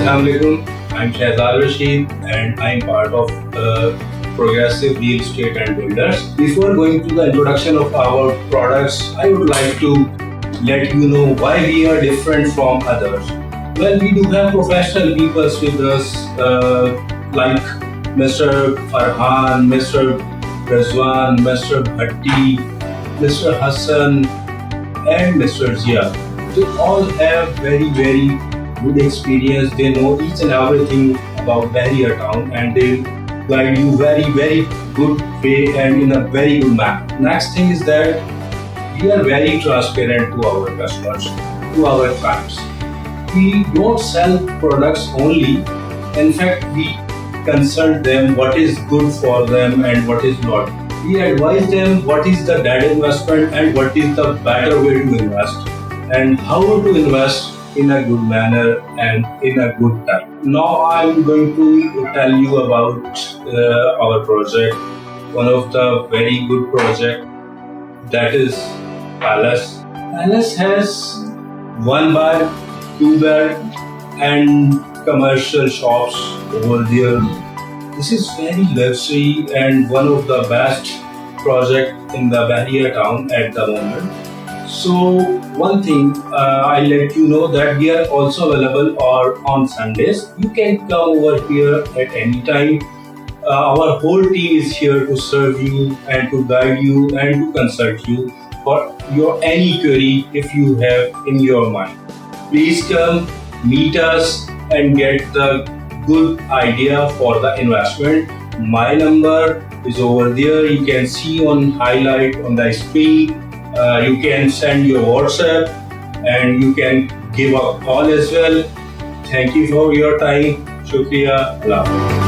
Assalamualaikum. I'm Shahzad Rashid and I'm part of Progressive Real Estate and Builders. Before going to the introduction of our products, I would like to let you know why we are different from others. Well, we do have professional people with us like Mr. Farhan, Mr. Razwan, Mr. Bhatti, Mr. Hassan, and Mr. Zia. They all have very good experience. They know each and everything about Bahria town and they guide you very good way and in a very good manner. Next thing is that we are very transparent to our customers, to our clients. We don't sell products only. In fact, we consult them what is good for them and what is not. We advise them what is the dead investment and what is the better way to invest and how to invest in a good manner and in a good time. Now I'm going to tell you about our project, one of the very good project, that is Palace. Palace has 1 bed, 2 bed and commercial shops over there. This is very luxury and one of the best project in the Bahria town at the moment. So one thing I let you know that we are also available on Sundays. You can come over here at any time. Our whole team is here to serve you and to guide you and to consult you for your any query if you have in your mind. Please come, meet us and get the good idea for the investment. My number is over there. You can see on highlight on the screen. You can send your WhatsApp and you can give a call as well. Thank you for your time. Shukriya. Allah.